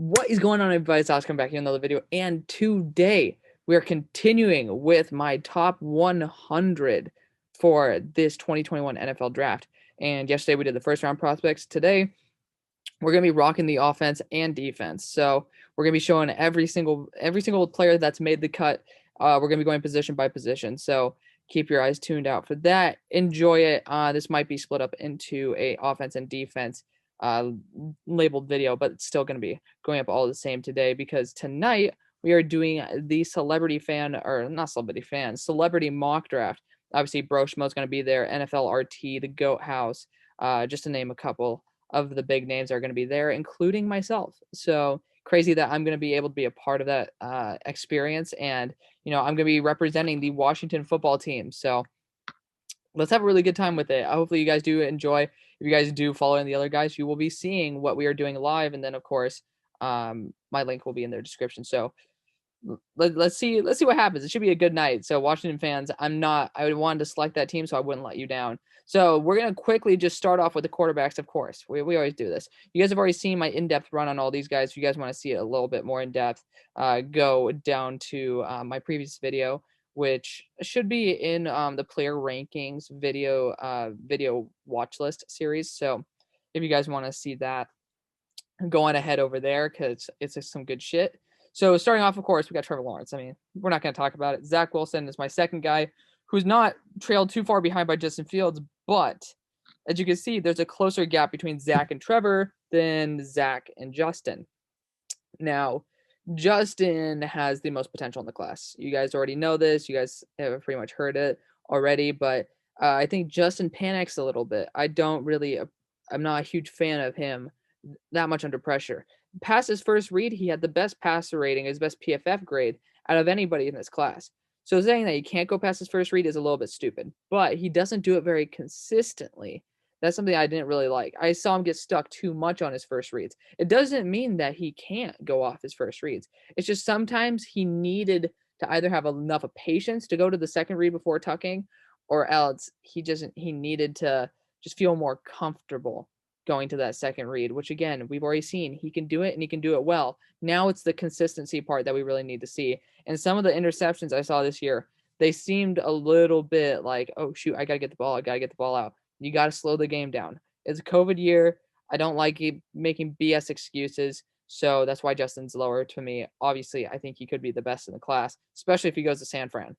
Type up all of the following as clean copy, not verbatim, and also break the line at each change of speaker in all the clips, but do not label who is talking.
What is going on, everybody? It's Alex coming back in another video, and today we are continuing with my top 100 for this 2021 NFL draft. And yesterday we did the first round prospects. Today we're gonna be rocking the offense and defense. So we're gonna be showing every single player that's made the cut. We're gonna be going position by position. So keep your eyes tuned out for that. Enjoy it. This might be split up into a offense and defense uh, labeled video, but it's still going to be going up all the same today because tonight we are doing the celebrity mock draft. Obviously, Broshmo is going to be there, NFL RT, the Goat House, just to name a couple of the big names are going to be there, including myself. So crazy that I'm going to be able to be a part of that experience, and I'm going to be representing the Washington football team. So let's have a really good time with it. Hopefully you guys do enjoy. If you guys do follow in the other guys, you will be seeing what we are doing live. And then of course, my link will be in their description. So let's see what happens. It should be a good night. So Washington fans, I wanted to select that team, so I wouldn't let you down. So we're going to quickly just start off with the quarterbacks. Of course, we always do this. You guys have already seen my in-depth run on all these guys. If you guys want to see it a little bit more in depth, go down to my previous video, which should be in the player rankings video watch list series. So if you guys want to see that, go on ahead over there because it's just some good shit. So starting off, of course, we got Trevor Lawrence. I mean, we're not going to talk about it. Zach Wilson is my second guy, who's not trailed too far behind by Justin Fields, but as you can see, there's a closer gap between Zach and Trevor than Zach and Justin. Now, Justin has the most potential in the class. You guys already know this. You guys have pretty much heard it already, but I think Justin panics a little bit. I'm not a huge fan of him that much under pressure. Past his first read, he had the best passer rating, his best PFF grade out of anybody in this class. So saying that he can't go past his first read is a little bit stupid, but he doesn't do it very consistently. That's something I didn't really like. I saw him get stuck too much on his first reads. It doesn't mean that he can't go off his first reads. It's just sometimes he needed to either have enough of patience to go to the second read before tucking, or else he needed to just feel more comfortable going to that second read, which again, we've already seen he can do it and he can do it well. Now it's the consistency part that we really need to see. And some of the interceptions I saw this year, they seemed a little bit like, oh shoot, I got to get the ball out. You got to slow the game down. It's a COVID year. I don't like making BS excuses. So that's why Justin's lower to me. Obviously, I think he could be the best in the class, especially if he goes to San Fran.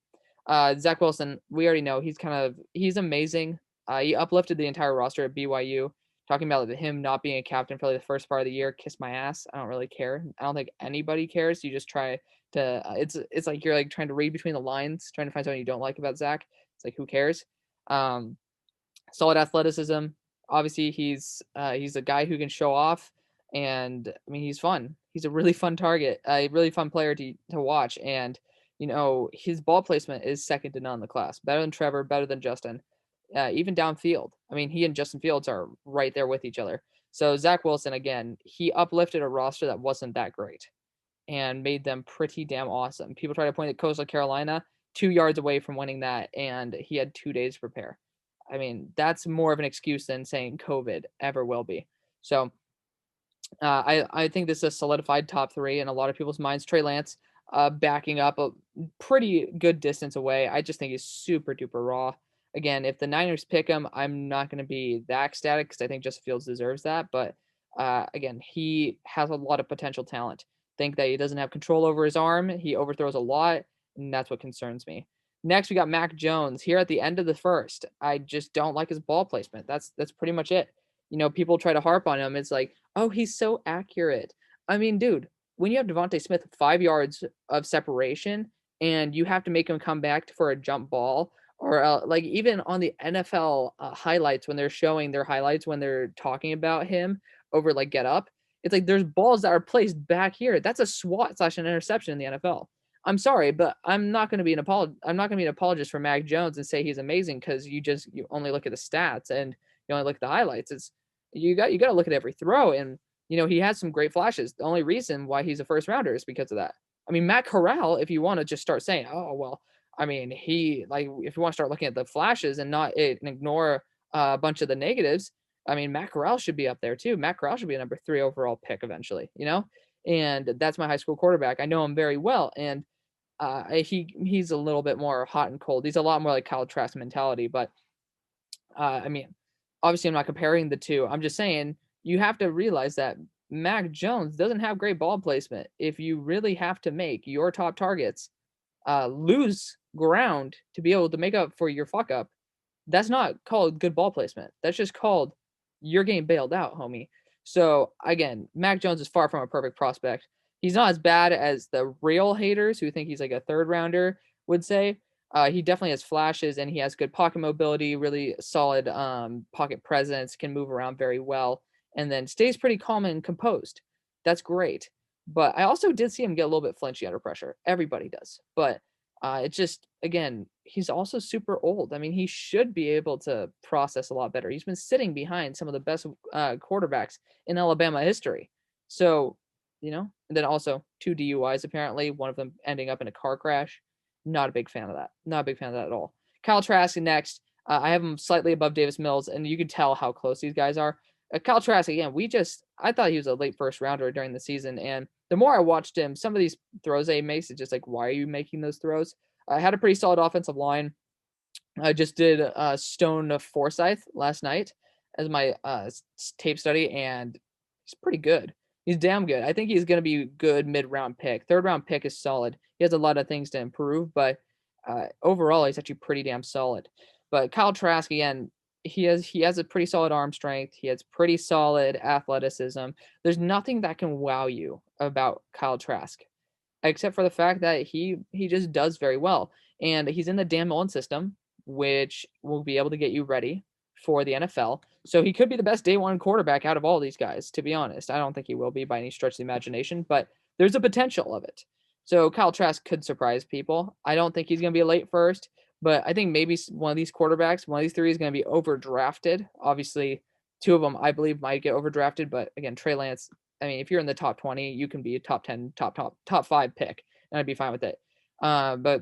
Zach Wilson, we already know he's amazing. He uplifted the entire roster at BYU. Talking about him not being a captain for the first part of the year, kiss my ass. I don't really care. I don't think anybody cares. You just try to. It's like you're like trying to read between the lines, trying to find something you don't like about Zach. It's like, who cares? Solid athleticism. Obviously, he's a guy who can show off, and I mean he's fun. He's a really fun target, a really fun player to watch, and his ball placement is second to none in the class. Better than Trevor, better than Justin. Even downfield. I mean, he and Justin Fields are right there with each other. So Zach Wilson, again, he uplifted a roster that wasn't that great and made them pretty damn awesome. People try to point at Coastal Carolina, 2 yards away from winning that, and he had 2 days to prepare. I mean, that's more of an excuse than saying COVID ever will be. So I think this is a solidified top 3 in a lot of people's minds. Trey Lance backing up a pretty good distance away. I just think he's super duper raw. Again, if the Niners pick him, I'm not going to be that ecstatic because I think Justin Fields deserves that. But again, he has a lot of potential talent. Think that he doesn't have control over his arm. He overthrows a lot, and that's what concerns me. Next, we got Mac Jones here at the end of the first. I just don't like his ball placement. That's pretty much it. People try to harp on him. It's like, oh, he's so accurate. I mean, dude, when you have Devontae Smith 5 yards of separation and you have to make him come back for a jump ball, or like even on the NFL highlights when they're showing their highlights when they're talking about him over like Get Up, it's like there's balls that are placed back here. That's a swat / an interception in the NFL. I'm sorry, but I'm not going to be an apologist for Mac Jones and say he's amazing because you only look at the stats and you only look at the highlights. It's you got to look at every throw, and he has some great flashes. The only reason why he's a first rounder is because of that. I mean, Matt Corral, if you want to just start saying, oh well, I mean, if you want to start looking at the flashes and not ignore a bunch of the negatives, I mean, Matt Corral should be up there too. Matt Corral should be a number 3 overall pick eventually, and that's my high school quarterback. I know him very well, and he's a little bit more hot and cold. He's a lot more like Kyle Trask mentality, but I mean, obviously, I'm not comparing the two. I'm just saying you have to realize that Mac Jones doesn't have great ball placement. If you really have to make your top targets lose ground to be able to make up for your fuck up, that's not called good ball placement. That's just called you're getting bailed out, homie. So again, Mac Jones is far from a perfect prospect. He's not as bad as the real haters who think he's like a third rounder would say. He definitely has flashes and he has good pocket mobility, really solid pocket presence, can move around very well, and then stays pretty calm and composed. That's great. But I also did see him get a little bit flinchy under pressure. Everybody does. But it's just, again, he's also super old. I mean, he should be able to process a lot better. He's been sitting behind some of the best quarterbacks in Alabama history. So, and then also 2 DUIs, apparently, one of them ending up in a car crash. Not a big fan of that. Not a big fan of that at all. Kyle Trask next. I have him slightly above Davis Mills, and you can tell how close these guys are. Kyle Trask, again, I thought he was a late first rounder during the season, and the more I watched him, some of these throws that he makes, it's just like, why are you making those throws? I had a pretty solid offensive line. I just did Stone Forsyth last night as my tape study, and he's pretty good. He's damn good. I think he's going to be a good mid-round pick. Third-round pick is solid. He has a lot of things to improve, but overall, he's actually pretty damn solid. But Kyle Trask, again, he has a pretty solid arm strength. He has pretty solid athleticism. There's nothing that can wow you about Kyle Trask, except for the fact that he just does very well. And he's in the Dan Mullen system, which will be able to get you ready for the NFL. So he could be the best day one quarterback out of all these guys, to be honest. I don't think he will be by any stretch of the imagination, but there's a potential of it. So Kyle Trask could surprise people. I don't think he's going to be a late first, but I think maybe one of these quarterbacks, one of these three is going to be overdrafted. Obviously, two of them, I believe, might get overdrafted. But again, Trey Lance, I mean, if you're in the top 20, you can be a top 10, top 5 pick, and I'd be fine with it. But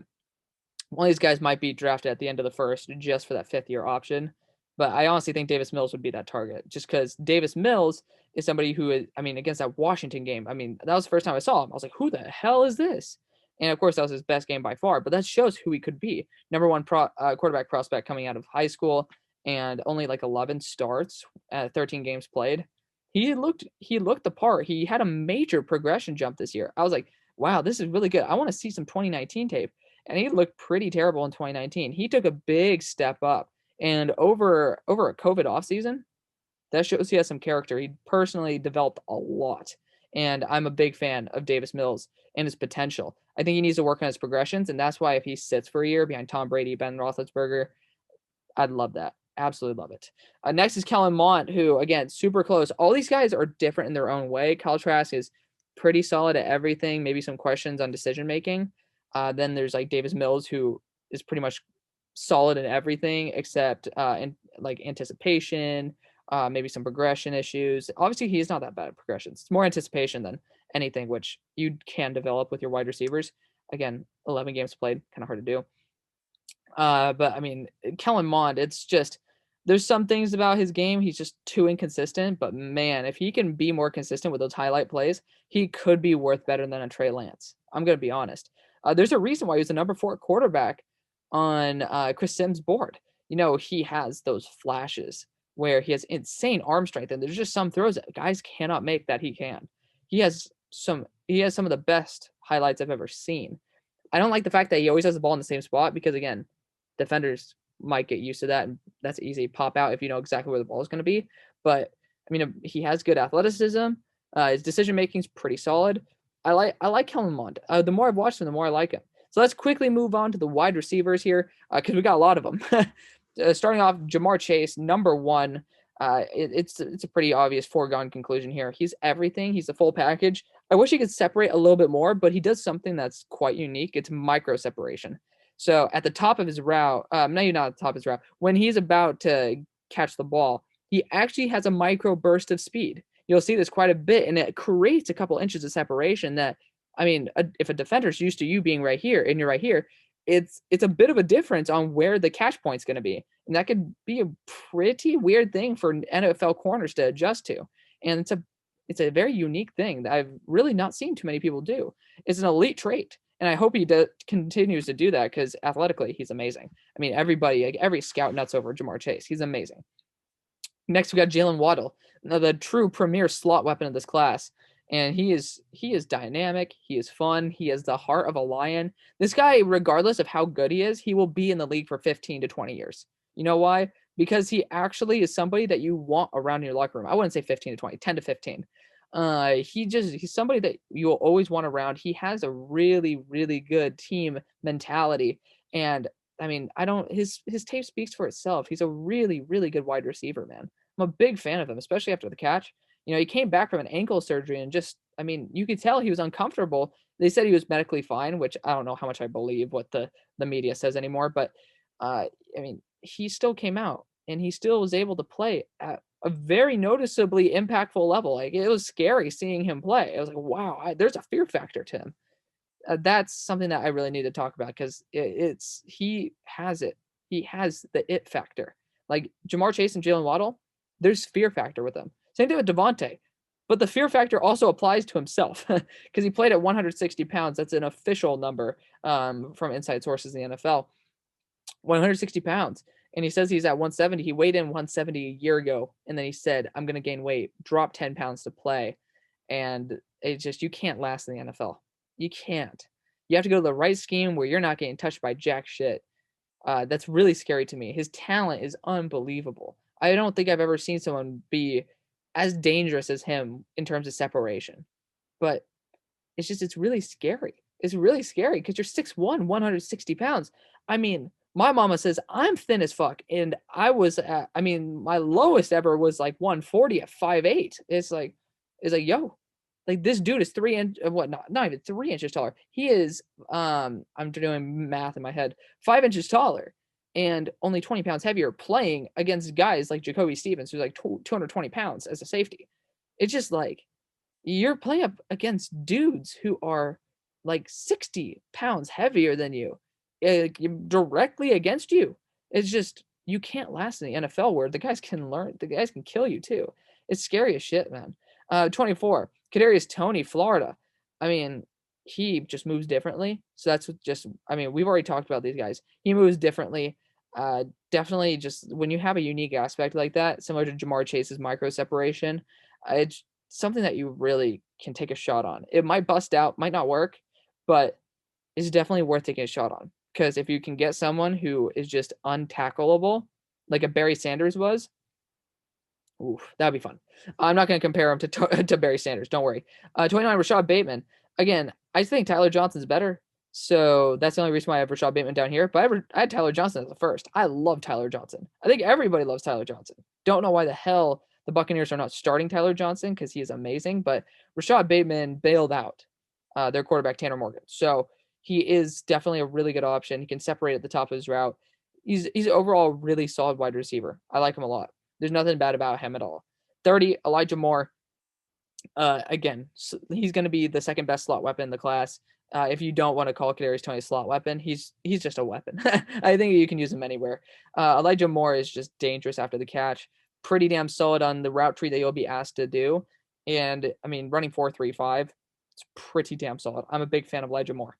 one of these guys might be drafted at the end of the first just for that 5th-year option. But I honestly think Davis Mills would be that target just because Davis Mills is somebody who is, I mean, against that Washington game, I mean, that was the first time I saw him. I was like, who the hell is this? And of course, that was his best game by far, but that shows who he could be. Number one quarterback prospect coming out of high school and only like 11 starts, 13 games played. He looked the part. He had a major progression jump this year. I was like, wow, this is really good. I want to see some 2019 tape. And he looked pretty terrible in 2019. He took a big step up. And over a COVID offseason, that shows he has some character. He personally developed a lot. And I'm a big fan of Davis Mills and his potential. I think he needs to work on his progressions, and that's why if he sits for a year behind Tom Brady, Ben Roethlisberger, I'd love that. Absolutely love it. Next is Kellen Mond, who, again, super close. All these guys are different in their own way. Kyle Trask is pretty solid at everything, maybe some questions on decision-making. Then there's like Davis Mills, who is pretty much solid in everything except in like anticipation, maybe some progression issues. Obviously, he's not that bad at progressions. It's more anticipation than anything, which you can develop with your wide receivers. Again, 11 games played, kind of hard to do. But I mean, Kellen Mond, it's just there's some things about his game he's just too inconsistent. But man, if he can be more consistent with those highlight plays, he could be worth better than a Trey Lance. I'm gonna be honest. There's a reason why he was the number 4 quarterback on Chris Sims' board. He has those flashes where he has insane arm strength, and there's just some throws that guys cannot make that he can. He has some of the best highlights I've ever seen. I don't like the fact that he always has the ball in the same spot because, again, defenders might get used to that, and that's easy to pop out if you know exactly where the ball is going to be. But I mean, he has good athleticism. His decision making is pretty solid. I like Kellen Mond. The more I've watched him, the more I like him. So let's quickly move on to the wide receivers here because we got a lot of them. Starting off, Jamar Chase, number 1. It's a pretty obvious foregone conclusion here. He's everything. He's the full package. I wish he could separate a little bit more, but he does something that's quite unique. It's micro separation. So at the top of his route, not at the top of his route, when he's about to catch the ball, he actually has a micro burst of speed. You'll see this quite a bit, and it creates a couple inches of separation that, I mean, if a defender's used to you being right here and you're right here, it's a bit of a difference on where the catch point's going to be. And that could be a pretty weird thing for NFL corners to adjust to. And It's a very unique thing that I've really not seen too many people do. It's an elite trait. And I hope he continues to do that because athletically, he's amazing. I mean, everybody, like, every scout nuts over Jamar Chase. He's amazing. Next, we got Jalen Waddle, the true premier slot weapon of this class. And he is dynamic. He is fun. He has the heart of a lion. This guy, regardless of how good he is, he will be in the league for 15 to 20 years. You know why? Because he actually is somebody that you want around in your locker room. I wouldn't say 15 to 20, 10 to 15. He's somebody that you'll always want around. He has a really, really good team mentality. And I mean, I don't his tape speaks for itself. He's a really, really good wide receiver, man. I'm a big fan of him, especially after the catch. He came back from an ankle surgery and just, I mean, you could tell he was uncomfortable. They said he was medically fine, which I don't know how much I believe what the media says anymore, but I mean, he still came out and he still was able to play at a very noticeably impactful level. Like, it was scary seeing him play. I was like, wow, there's a fear factor to him. That's something that I really need to talk about because he has it. He has the it factor. Like Jamar Chase and Jalen Waddle, there's fear factor with them. Same thing with Devontae. But the fear factor also applies to himself because he played at 160 pounds. That's an official number from inside sources in the NFL. 160 pounds. And he says he's at 170. He weighed in 170 a year ago. And then he said, I'm going to gain weight, drop 10 pounds to play. And it's just, you can't last in the NFL. You can't. You have to go to the right scheme where you're not getting touched by jack shit. That's really scary to me. His talent is unbelievable. I don't think I've ever seen someone be as dangerous as him in terms of separation. But it's really scary. It's really scary because you're 6'1", 160 pounds. I mean, my mama says I'm thin as fuck. And my lowest ever was like 140 at 5'8". It's like, yo, like this dude is not even 3 inches taller. He is, I'm doing math in my head, 5 inches taller and only 20 pounds heavier playing against guys like Jacoby Stevens, who's like 220 pounds as a safety. It's just like, you're playing up against dudes who are like 60 pounds heavier than you, directly against you. It's just, you can't last in the NFL where the guys can kill you too. It's scary as shit, man. 24, Kadarius Toney, Florida. I mean, he just moves differently. So that's just, I mean, we've already talked about these guys. He moves differently. Definitely just when you have a unique aspect like that, similar to Jamar Chase's micro separation, it's something that you really can take a shot on. It might bust out, might not work, but it's definitely worth taking a shot on. Because if you can get someone who is just untackleable, like a Barry Sanders was, oof, that'd be fun. I'm not going to compare him to Barry Sanders. Don't worry. 29, Rashad Bateman. Again, I think Tyler Johnson's better. So that's the only reason why I have Rashad Bateman down here. But I had Tyler Johnson as the first. I love Tyler Johnson. I think everybody loves Tyler Johnson. Don't know why the hell the Buccaneers are not starting Tyler Johnson because he is amazing. But Rashad Bateman bailed out their quarterback, Tanner Morgan. So he is definitely a really good option. He can separate at the top of his route. He's overall a really solid wide receiver. I like him a lot. There's nothing bad about him at all. 30, Elijah Moore. Again, he's going to be the second best slot weapon in the class. If you don't want to call Kadarius Toney a slot weapon, he's just a weapon. I think you can use him anywhere. Elijah Moore is just dangerous after the catch. Pretty damn solid on the route tree that you'll be asked to do. And, I mean, running 4.35, it's pretty damn solid. I'm a big fan of Elijah Moore.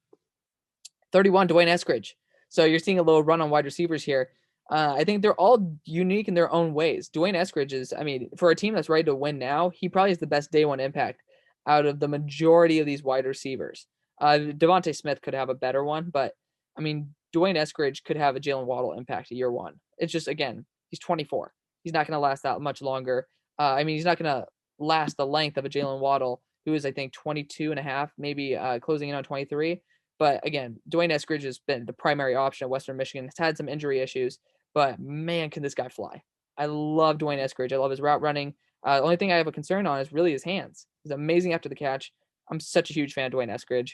31, Dwayne Eskridge. So you're seeing a little run on wide receivers here. I think they're all unique in their own ways. Dwayne Eskridge is, I mean, for a team that's ready to win now, he probably is the best day one impact out of the majority of these wide receivers. Devontae Smith could have a better one, but I mean, Dwayne Eskridge could have a Jalen Waddle impact at year one. It's just, again, he's 24. He's not going to last that much longer. I mean, he's not going to last the length of a Jalen Waddle, who is, I think, 22 and a half, maybe closing in on 23. But again, Dwayne Eskridge has been the primary option at Western Michigan. Has had some injury issues, but man, can this guy fly. I love Dwayne Eskridge. I love his route running. The only thing I have a concern on is really his hands. He's amazing after the catch. I'm such a huge fan of Dwayne Eskridge.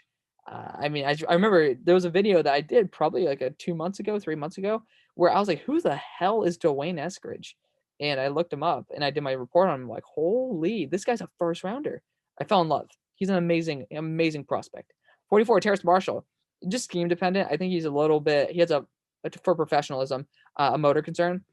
I mean, I remember there was a video that I did probably like 3 months ago, where I was like, who the hell is Dwayne Eskridge? And I looked him up and I did my report on him. Like, holy, this guy's a first rounder. I fell in love. He's an amazing, amazing prospect. 44, Terrace Marshall. Just scheme dependent. I think he's a little bit, he has for professionalism, a motor concern.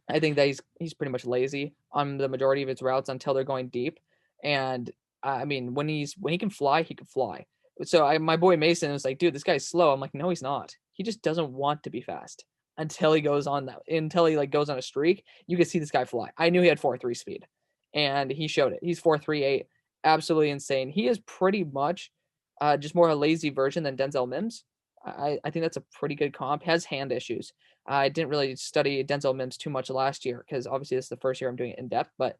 I think that he's pretty much lazy on the majority of his routes until they're going deep. And I mean, when he can fly, he can fly. So my boy Mason was like, dude, this guy's slow. I'm like, no, he's not. He just doesn't want to be fast until he goes on like goes on a streak. You can see this guy fly. I knew he had 4.3 speed, and he showed it. He's 4.38, absolutely insane. He is pretty much just more a lazy version than Denzel Mims. I think that's a pretty good comp. Has hand issues. I didn't really study Denzel Mims too much last year because obviously this is the first year I'm doing it in depth. But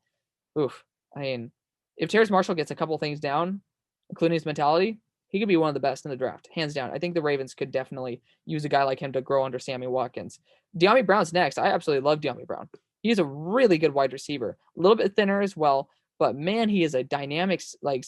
oof, I mean, if Terrace Marshall gets a couple things down, including his mentality, he could be one of the best in the draft, hands down. I think the Ravens could definitely use a guy like him to grow under Sammy Watkins. De'Ami Brown's next. I absolutely love De'Ami Brown. He's a really good wide receiver, a little bit thinner as well, but man, he is a dynamic, like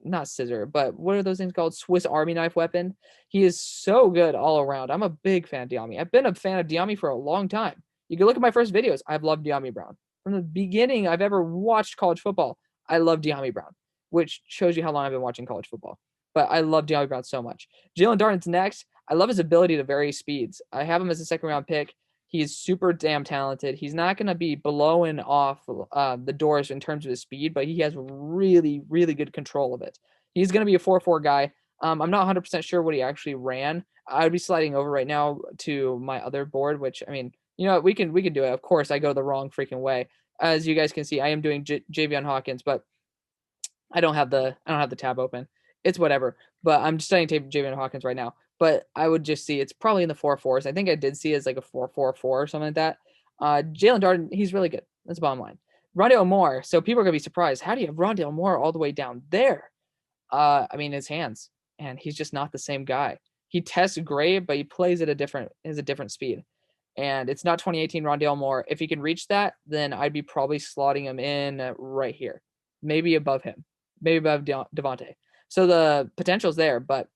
not scissor, but what are those things called? Swiss Army knife weapon. He is so good all around. I'm a big fan of De'Ami. I've been a fan of De'Ami for a long time. You can look at my first videos. I've loved De'Ami Brown. From the beginning I've ever watched college football, I love De'Ami Brown, which shows you how long I've been watching college football. But I love De'Ami Brown so much. Jalen Darden's next. I love his ability to vary speeds. I have him as a second-round pick. He's super damn talented. He's not going to be blowing off the doors in terms of his speed, but he has really, really good control of it. He's going to be a 4.4 guy. I'm not 100% sure what he actually ran. I would be sliding over right now to my other board, which, I mean, you know, we can do it. Of course, I go the wrong freaking way. As you guys can see, I am doing Javion Hawkins, but I don't have the tab open. It's whatever. But I'm studying Javion Hawkins right now. But I would just see it's probably in the 4.4s. I think I did see it as like a 4.44 or something like that. Jalen Darden, he's really good. That's the bottom line. Rondale Moore. So people are gonna be surprised. How do you have Rondale Moore all the way down there? I mean, his hands, and he's just not the same guy. He tests great, but he plays at a different speed. And it's not 2018 Rondale Moore. If he can reach that, then I'd be probably slotting him in right here, maybe above him, maybe above Devontae. So the potential's there, but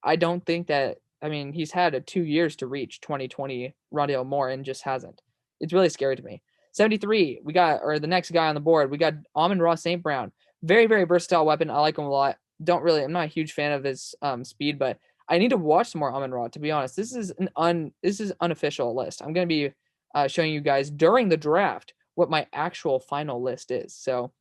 I don't think that. I mean, he's had 2 years to reach 2020 Rondale Moore and just hasn't. It's really scary to me. 73, we got, or the next guy on the board, we got Amon-Ra St. Brown. Very, very versatile weapon. I like him a lot. I'm not a huge fan of his speed, but I need to watch some more Amon-Ra, to be honest. This is unofficial list. I'm going to be showing you guys during the draft what my actual final list is. So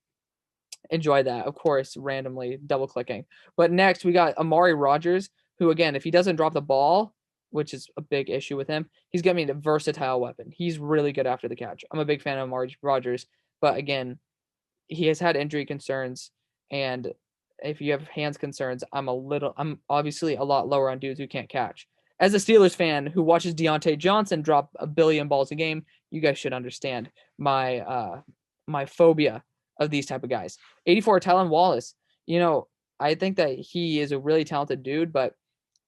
enjoy that, of course, randomly double clicking. But next we got Amari Rodgers, who, again, if he doesn't drop the ball, which is a big issue with him, he's going to be a versatile weapon. He's really good after the catch. I'm a big fan of Amari Rodgers, but again, he has had injury concerns, and if you have hands concerns, I'm obviously a lot lower on dudes who can't catch. As a Steelers fan who watches Deontay Johnson drop 1 billion balls a game, you guys should understand my my phobia of these type of guys. 84, Tylan Wallace. You know, I think that he is a really talented dude, but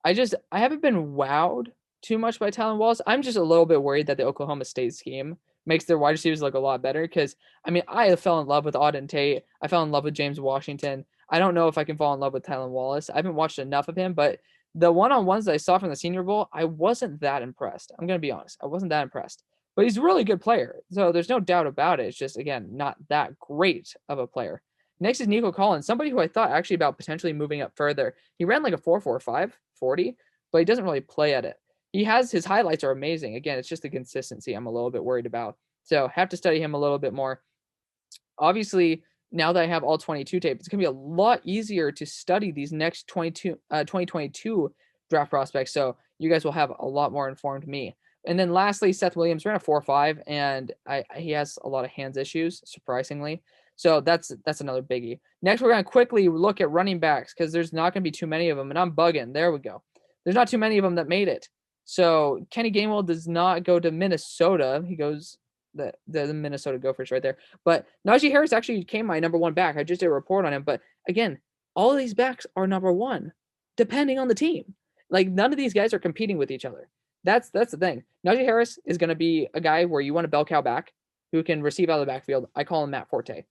I haven't been wowed too much by Tylan Wallace. I'm just a little bit worried that the Oklahoma State scheme makes their wide receivers look a lot better, because, I mean, I fell in love with Auden Tate. I fell in love with James Washington. I don't know if I can fall in love with Tylan Wallace. I haven't watched enough of him, but the one-on-ones that I saw from the Senior Bowl, I wasn't that impressed. I'm going to be honest. I wasn't that impressed. But he's a really good player, so there's no doubt about it. It's just, again, not that great of a player. Next is Nico Collins, somebody who I thought actually about potentially moving up further. He ran like a 4.45 40, but he doesn't really play at it. His highlights are amazing. Again, it's just the consistency I'm a little bit worried about. So have to study him a little bit more. Obviously, now that I have all 22 tape, it's going to be a lot easier to study these next 2022 draft prospects. So you guys will have a lot more informed me. And then lastly, Seth Williams ran a 4.5, and he has a lot of hands issues, surprisingly. So that's another biggie. Next, we're going to quickly look at running backs, because there's not going to be too many of them, and I'm bugging. There we go. There's not too many of them that made it. So Kenny Gainwell does not go to Minnesota. He goes the Minnesota Gophers right there. But Najee Harris actually became my number 1 back. I just did a report on him. But again, all of these backs are number 1, depending on the team. Like, none of these guys are competing with each other. That's the thing. Najee Harris is going to be a guy where you want a bell cow back who can receive out of the backfield. I call him Matt Forte.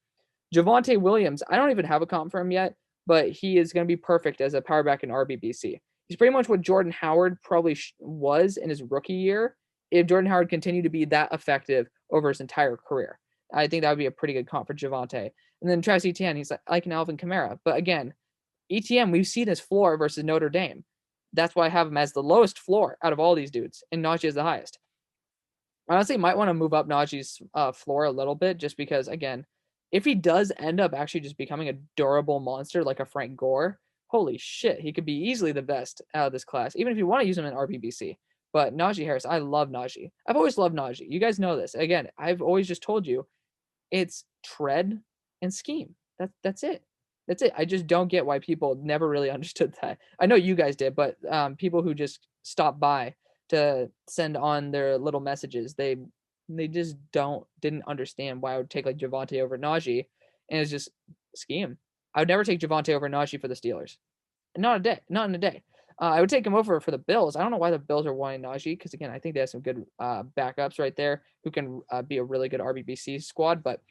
Javonte Williams, I don't even have a comp for him yet, but he is going to be perfect as a power back in RBBC. He's pretty much what Jordan Howard probably was in his rookie year if Jordan Howard continued to be that effective over his entire career. I think that would be a pretty good comp for Javonte. And then Travis Etienne, he's like an Alvin Kamara. But again, Etienne, we've seen his floor versus Notre Dame. That's why I have him as the lowest floor out of all these dudes, and Najee is the highest. I honestly might want to move up Najee's floor a little bit, just because, again, if he does end up actually just becoming a durable monster like a Frank Gore, holy shit, he could be easily the best out of this class, even if you want to use him in RBBC. But Najee Harris, I love Najee. I've always loved Najee. You guys know this. Again, I've always just told you it's tread and scheme. That's it. That's it. I just don't get why people never really understood that. I know you guys did, but people who just stopped by to send on their little messages, they just didn't understand why I would take like Javonte over Najee, and it's just scheme. I would never take Javonte over Najee for the Steelers. Not a day, not in a day. I would take him over for the Bills. I don't know why the Bills are wanting Najee because again, I think they have some good backups right there who can be a really good RBBC squad, but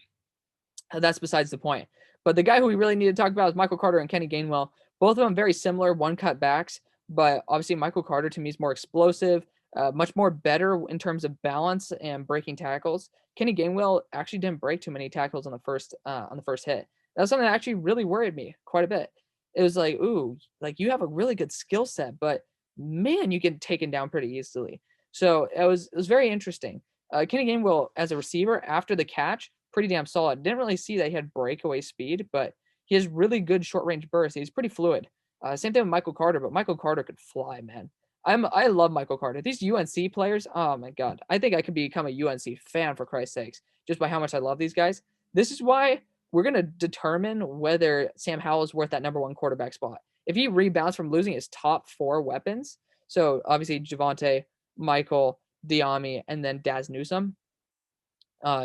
that's besides the point. But the guy who we really need to talk about is Michael Carter and Kenny Gainwell. Both of them very similar, one cut backs, but obviously Michael Carter to me is more explosive, much more better in terms of balance and breaking tackles. Kenny Gainwell actually didn't break too many tackles on the first hit. That was something that actually really worried me quite a bit. It was like, ooh, like you have a really good skill set, but man, you get taken down pretty easily. So it was very interesting. Kenny Gainwell as a receiver after the catch, pretty damn solid. Didn't really see that he had breakaway speed, but he has really good short range bursts. He's pretty fluid. Same thing with Michael Carter, but Michael Carter could fly, man. I love Michael Carter. These UNC players, oh my god, I think I could become a UNC fan for Christ's sakes, just by how much I love these guys. This is why we're gonna determine whether Sam Howell is worth that number one quarterback spot. If he rebounds from losing his top four weapons, so obviously Javonte, Michael, Diami, and then Daz Newsome,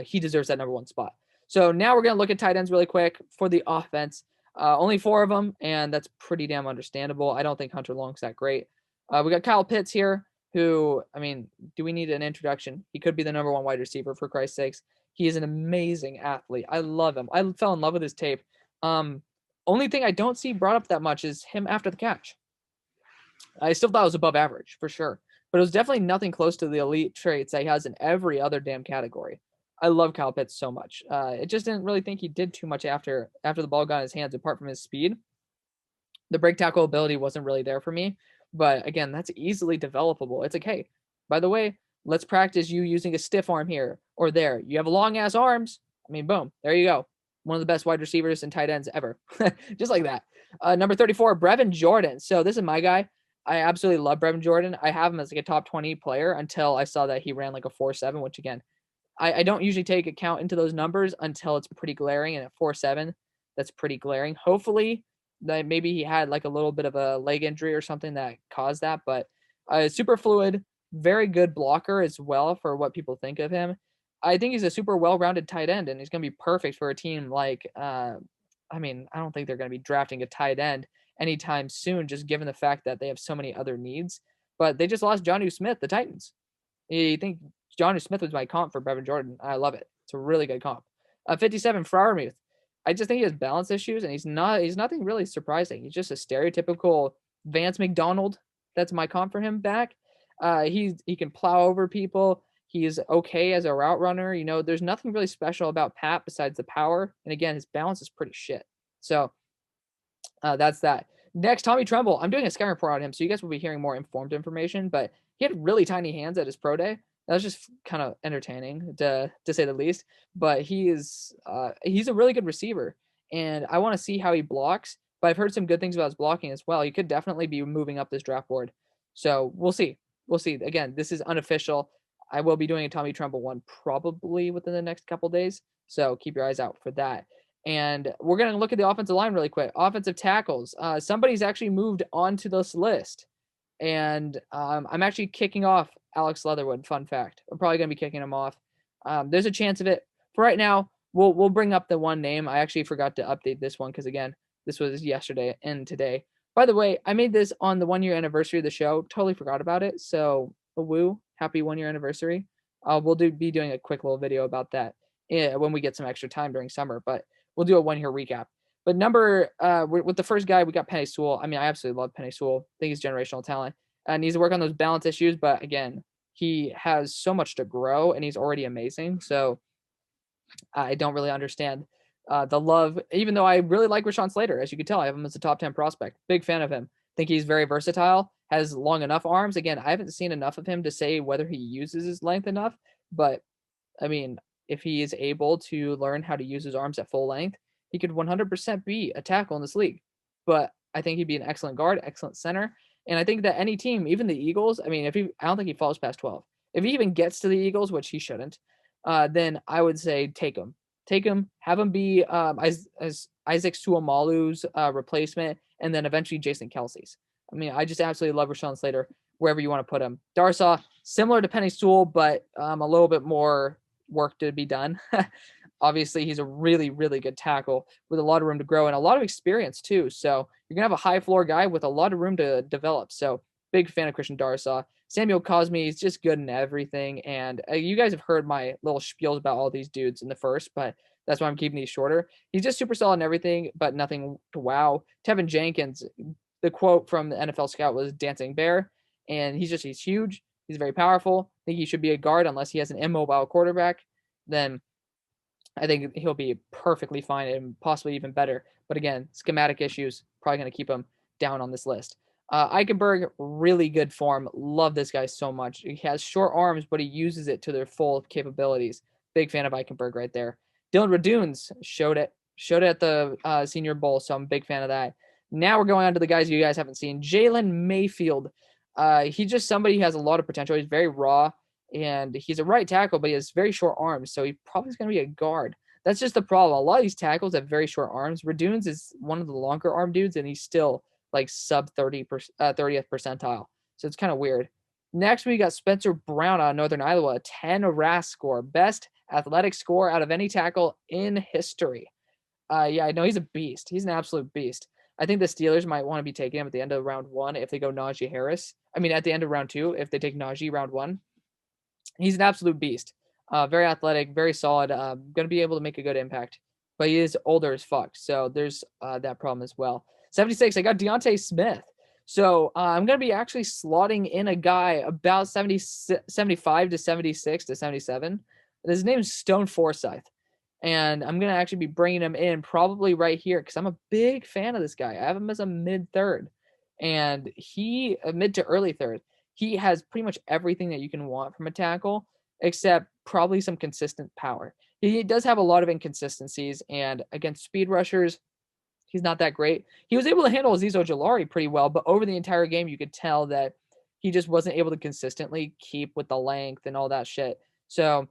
he deserves that number one spot. So now we're going to look at tight ends really quick for the offense. Only 4 of them, and that's pretty damn understandable. I don't think Hunter Long's that great. We got Kyle Pitts here, who, I mean, do we need an introduction? He could be the number one wide receiver, for Christ's sakes. He is an amazing athlete. I love him. I fell in love with his tape. Only thing I don't see brought up that much is him after the catch. I still thought it was above average, for sure. But it was definitely nothing close to the elite traits that he has in every other damn category. I love Kyle Pitts so much. It just didn't really think he did too much after the ball got in his hands, apart from his speed. The break tackle ability wasn't really there for me. But again, that's easily developable. It's like, hey, by the way, let's practice you using a stiff arm here or there. You have long ass arms. I mean, boom, there you go. One of the best wide receivers and tight ends ever. Just like that. Number 34, Brevin Jordan. So this is my guy. I absolutely love Brevin Jordan. I have him as like a top 20 player until I saw that he ran like a 4.7, which again, I don't usually take account into those numbers until it's pretty glaring, and at 4.7, that's pretty glaring. Hopefully, that maybe he had like a little bit of a leg injury or something that caused that, but super fluid, very good blocker as well for what people think of him. I think he's a super well-rounded tight end, and he's going to be perfect for a team like, I don't think they're going to be drafting a tight end anytime soon, just given the fact that they have so many other needs. But they just lost Jonnu Smith, the Titans. You think Jonnu Smith was my comp for Brevin Jordan. I love it. It's a really good comp. 57, Freiermuth. I just think he has balance issues, and he's nothing really surprising. He's just a stereotypical Vance McDonald. That's my comp for him back. He can plow over people. He's okay as a route runner. You know, there's nothing really special about Pat besides the power. And again, his balance is pretty shit. So that's that. Next, Tommy Tremble. I'm doing a scouting report on him, so you guys will be hearing more informed information, but he had really tiny hands at his pro day. That was just kind of entertaining to say the least, but he's a really good receiver, and I want to see how he blocks, but I've heard some good things about his blocking as well. He could definitely be moving up this draft board. So we'll see. Again, this is unofficial. I will be doing a Tommy Tremble one probably within the next couple days, so keep your eyes out for that. And we're going to look at the offensive line really quick. Offensive tackles. Somebody's actually moved onto this list. And I'm actually kicking off Alex Leatherwood. Fun fact. I'm probably going to be kicking him off. There's a chance of it. For right now, we'll bring up the one name. I actually forgot to update this one because, again, this was yesterday and today. By the way, I made this on the 1-year anniversary of the show. Totally forgot about it. So, woo, happy 1-year anniversary. We'll be doing a quick little video about that when we get some extra time during summer. But we'll do a 1-year recap. But with the first guy, we got Penei Sewell. I mean, I absolutely love Penei Sewell. I think he's generational talent. Needs to work on those balance issues, but again, he has so much to grow, and he's already amazing. So I don't really understand the love, even though I really like Rashawn Slater. As you can tell, I have him as a top 10 prospect. Big fan of him. Think he's very versatile, has long enough arms. Again, I haven't seen enough of him to say whether he uses his length enough, but I mean, if he is able to learn how to use his arms at full length, he could 100% be a tackle in this league. But I think he'd be an excellent guard, excellent center. And I think that any team, even the Eagles, I mean, I don't think he falls past 12. If he even gets to the Eagles, which he shouldn't, then I would say take him, have him be as Isaac Suamalu's replacement, and then eventually Jason Kelsey's. I mean, I just absolutely love Rashawn Slater wherever you want to put him. Darsaw, similar to Penny Sewell, but a little bit more work to be done. Obviously, he's a really, really good tackle with a lot of room to grow and a lot of experience too. So you're gonna have a high floor guy with a lot of room to develop. So big fan of Christian Darsaw. Samuel Cosme is just good in everything. And you guys have heard my little spiels about all these dudes in the first, but that's why I'm keeping these shorter. He's just super solid in everything, but nothing to wow. Tevin Jenkins, the quote from the NFL scout was dancing bear. And he's huge. He's very powerful. I think he should be a guard unless he has an immobile quarterback. Then I think he'll be perfectly fine and possibly even better. But again, schematic issues probably going to keep him down on this list. Eichenberg, really good form. Love this guy so much. He has short arms, but he uses it to their full capabilities. Big fan of Eichenberg right there. Dylan Radunes showed it at the Senior Bowl, so I'm a big fan of that. Now we're going on to the guys you guys haven't seen. Jalen Mayfield. He's just somebody who has a lot of potential. He's very raw, and he's a right tackle, but he has very short arms, so he probably is going to be a guard. That's just the problem. A lot of these tackles have very short arms. Radunes is one of the longer arm dudes, and he's still like sub 30th percentile. So it's kind of weird. Next, we got Spencer Brown out of Northern Iowa, a 10 RAS score, best athletic score out of any tackle in history. Yeah, I know he's a beast. He's an absolute beast. I think the Steelers might want to be taking him at the end of round 1 if they go Najee Harris. I mean, at the end of round 2 if they take Najee round 1. He's an absolute beast. Very athletic, very solid. Going to be able to make a good impact. But he is older as fuck, so there's that problem as well. 76, I got Deontay Smith. So I'm going to be actually slotting in a guy about 75 to 76 to 77. His name's Stone Forsyth. And I'm going to actually be bringing him in probably right here because I'm a big fan of this guy. I have him as a mid-third. And mid to early third. He has pretty much everything that you can want from a tackle, except probably some consistent power. He does have a lot of inconsistencies, and against speed rushers, he's not that great. He was able to handle Azeez Ojulari pretty well, but over the entire game, you could tell that he just wasn't able to consistently keep with the length and all that shit. So,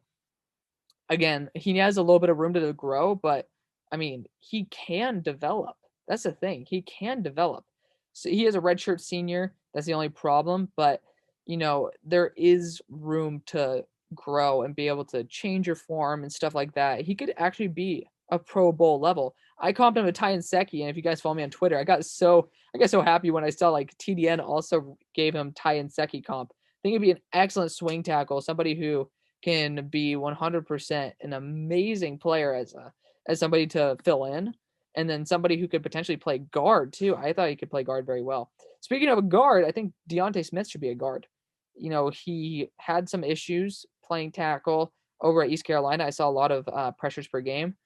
again, he has a little bit of room to grow, but, I mean, he can develop. That's the thing. He can develop. So he is a redshirt senior. That's the only problem, but there is room to grow and be able to change your form and stuff like that. He could actually be a Pro Bowl level. I comped him with Ty Nsekhe, and if you guys follow me on Twitter, I got so happy when I saw like TDN also gave him Ty Nsekhe comp. I think he'd be an excellent swing tackle, somebody who can be 100% an amazing player as somebody to fill in, and then somebody who could potentially play guard too. I thought he could play guard very well. Speaking of a guard, I think Deontay Smith should be a guard. He had some issues playing tackle over at East Carolina. I saw a lot of pressures per game,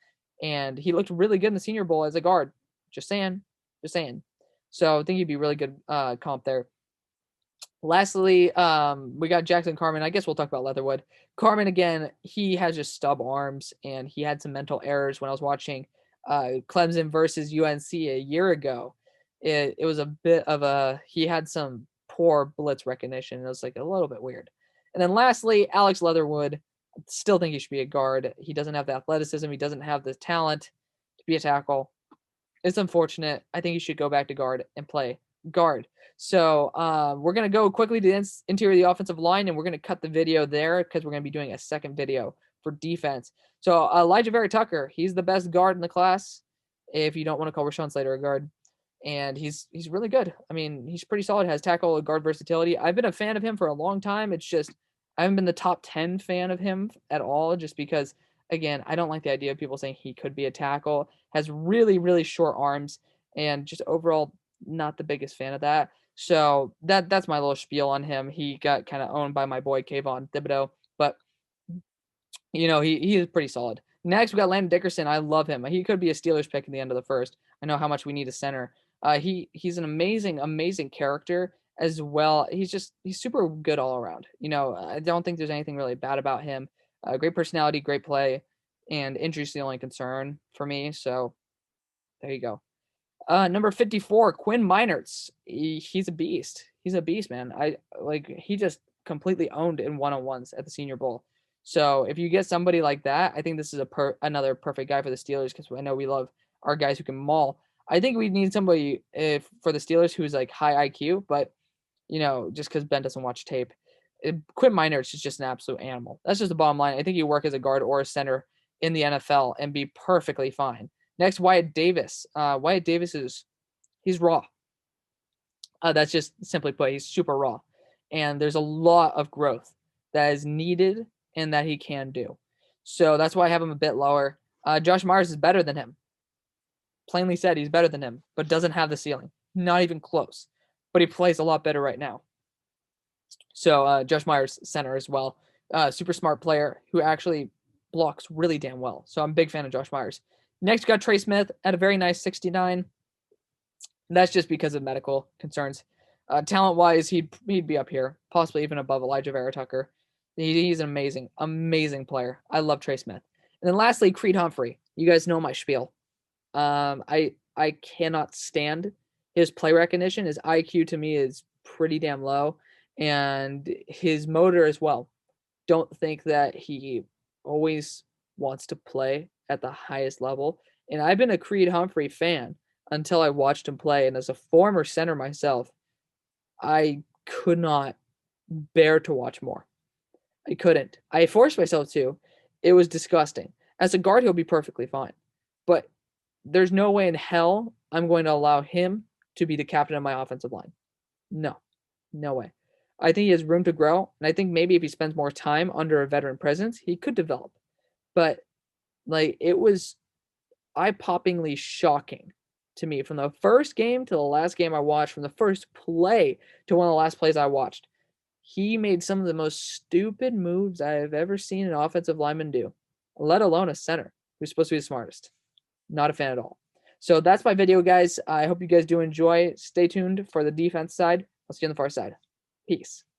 and he looked really good in the Senior Bowl as a guard. Just saying. So I think he'd be really good comp there. Lastly, we got Jackson Carman. I guess we'll talk about Leatherwood. Carman, again, he has just stub arms, and he had some mental errors when I was watching Clemson versus UNC a year ago. It was a bit of he had some poor blitz recognition. It was like a little bit weird. And then lastly, Alex Leatherwood. Still think he should be a guard. He doesn't have the athleticism. He doesn't have the talent to be a tackle. It's unfortunate. I think he should go back to guard and play guard. So we're going to go quickly to the interior of the offensive line, and we're going to cut the video there because we're going to be doing a second video for defense. So Elijah Vera Tucker, he's the best guard in the class if you don't want to call Rashawn Slater a guard. And he's really good. I mean, he's pretty solid, has tackle and guard versatility. I've been a fan of him for a long time. It's just I haven't been the top 10 fan of him at all just because, again, I don't like the idea of people saying he could be a tackle. Has really, really short arms, and just overall not the biggest fan of that. So that's my little spiel on him. He got kind of owned by my boy Kayvon Thibodeau, but he is pretty solid. Next, we got Landon Dickerson. I love him. He could be a Steelers pick in the end of the first. I know how much we need a center. He's an amazing character as well. He's super good all around. I don't think there's anything really bad about him. Great personality, great play, and injury's the only concern for me. So there you go. Number 54, Quinn Meinerz. He's a beast. He's a beast, man. He just completely owned in one-on-ones at the Senior Bowl. So if you get somebody like that, I think this is another perfect guy for the Steelers, because I know we love our guys who can maul. I think we need somebody for the Steelers who's like high IQ, but just because Ben doesn't watch tape. Quinn Meinerz is just an absolute animal. That's just the bottom line. I think you work as a guard or a center in the NFL and be perfectly fine. Next, Wyatt Davis. Wyatt Davis he's raw. That's just simply put, he's super raw. And there's a lot of growth that is needed and that he can do. So that's why I have him a bit lower. Josh Myers is better than him. Plainly said, he's better than him, but doesn't have the ceiling. Not even close. But he plays a lot better right now. So Josh Myers, center as well. Super smart player who actually blocks really damn well. So I'm a big fan of Josh Myers. Next, got Trey Smith at a very nice 69. That's just because of medical concerns. Talent-wise, he'd be up here, possibly even above Elijah Vera Tucker. He's an amazing player. I love Trey Smith. And then lastly, Creed Humphrey. You guys know my spiel. I cannot stand his play recognition. His IQ to me is pretty damn low, and his motor as well. Don't think that he always wants to play at the highest level. And I've been a Creed Humphrey fan until I watched him play. And as a former center myself, I could not bear to watch more. I couldn't. I forced myself to. It was disgusting. As a guard, he'll be perfectly fine. But there's no way in hell I'm going to allow him to be the captain of my offensive line. No way. I think he has room to grow. And I think maybe if he spends more time under a veteran presence, he could develop. But it was eye-poppingly shocking to me from the first game to the last game I watched, from the first play to one of the last plays I watched. He made some of the most stupid moves I have ever seen an offensive lineman do, let alone a center who's supposed to be the smartest. Not a fan at all. So that's my video, guys. I hope you guys do enjoy. Stay tuned for the defense side. I'll see you on the far side. Peace.